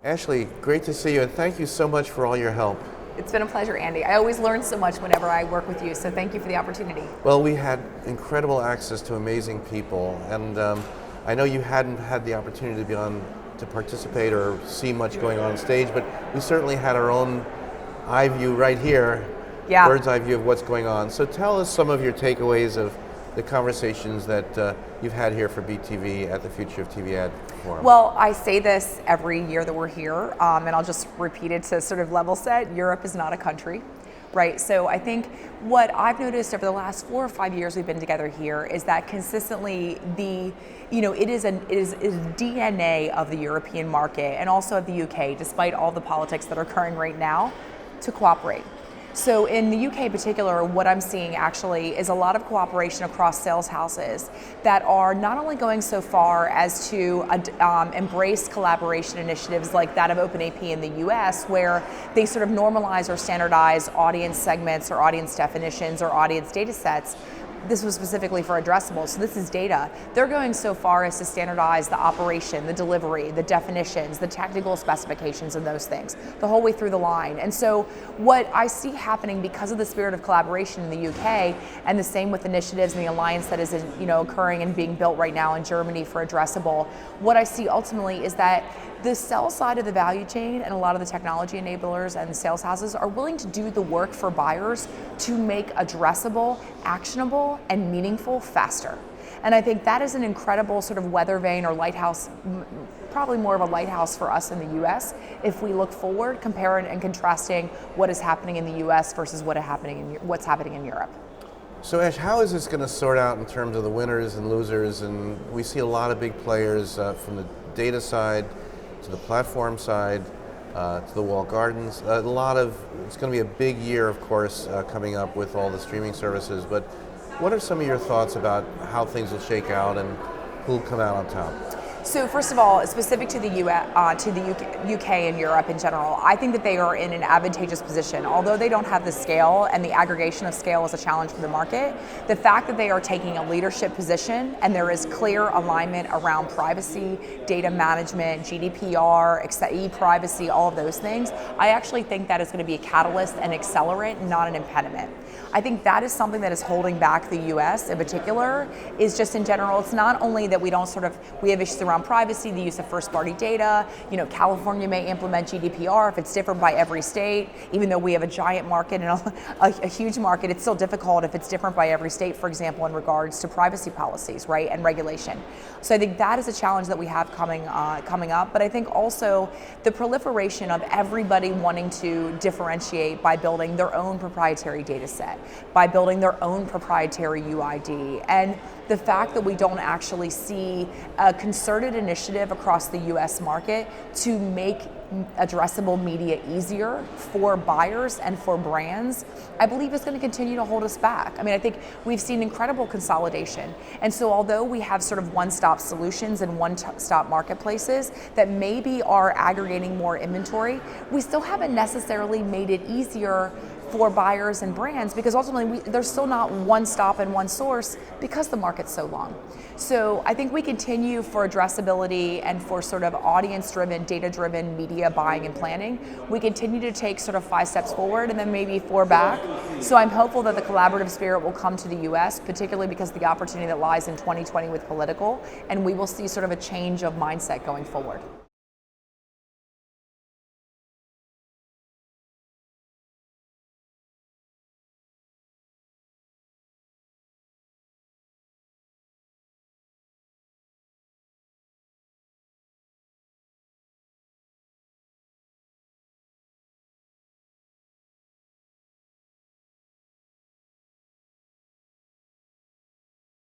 Ashley, great to see you, and thank you so much for all your help. It's been a pleasure, Andy. I always learn so much whenever I work with you, so thank you for the opportunity. Well, we had incredible access to amazing people, and I know you hadn't had the opportunity to participate or see much going on stage, but we certainly had our own eye view right here, bird's eye view of what's going on. So tell us some of your takeaways of the conversations that you've had here for BTV at the Future of TV Ad Forum. Well, I say this every year that we're here, and I'll just repeat it to sort of level set. Europe is not a country, right? So I think what I've noticed over the last 4 or 5 years we've been together here is that consistently it is DNA of the European market and also of the UK, despite all the politics that are occurring right now, to cooperate. So in the UK in particular, what I'm seeing actually is a lot of cooperation across sales houses that are not only going so far as to embrace collaboration initiatives like that of OpenAP in the US, where they sort of normalize or standardize audience segments or audience definitions or audience data sets. This was specifically for addressable, so this is data. They're going so far as to standardize the operation, the delivery, the definitions, the technical specifications of those things, the whole way through the line. And so what I see happening because of the spirit of collaboration in the UK, and the same with initiatives and the alliance that is occurring and being built right now in Germany for addressable, what I see ultimately is that the sell side of the value chain and a lot of the technology enablers and the sales houses are willing to do the work for buyers to make addressable, actionable, and meaningful faster. And I think that is an incredible sort of weather vane or lighthouse, probably more of a lighthouse for us in the US if we look forward, comparing and contrasting what is happening in the US versus what's happening in Europe. So Ash, how is this going to sort out in terms of the winners and losers? And we see a lot of big players from the data side to the platform side, to the walled gardens. It's going to be a big year, of course, coming up with all the streaming services, but what are some of your thoughts about how things will shake out and who will come out on top? So first of all, specific to the UK and Europe in general, I think that they are in an advantageous position. Although they don't have the scale, and the aggregation of scale is a challenge for the market, the fact that they are taking a leadership position and there is clear alignment around privacy, data management, GDPR, e-privacy, all of those things, I actually think that is going to be a catalyst and accelerant, not an impediment. I think that is something that is holding back the US in particular, is just in general, it's not only that we have issues around privacy, the use of first-party data. California may implement GDPR if it's different by every state. Even though we have a giant market and a huge market, it's still difficult if it's different by every state, for example, in regards to privacy policies, right, and regulation. So I think that is a challenge that we have coming up. But I think also the proliferation of everybody wanting to differentiate by building their own proprietary data set, by building their own proprietary UID, and the fact that we don't actually see a concerted initiative across the US market to make addressable media easier for buyers and for brands, I believe is going to continue to hold us back. I mean, I think we've seen incredible consolidation. And so although we have sort of one-stop solutions and one-stop marketplaces that maybe are aggregating more inventory, we still haven't necessarily made it easier for buyers and brands, because ultimately there's still not one stop and one source because the market's so long. So I think we continue for addressability and for sort of audience-driven, data-driven media buying and planning. We continue to take sort of 5 steps forward and then maybe 4 back. So I'm hopeful that the collaborative spirit will come to the US, particularly because of the opportunity that lies in 2020 with political, and we will see sort of a change of mindset going forward.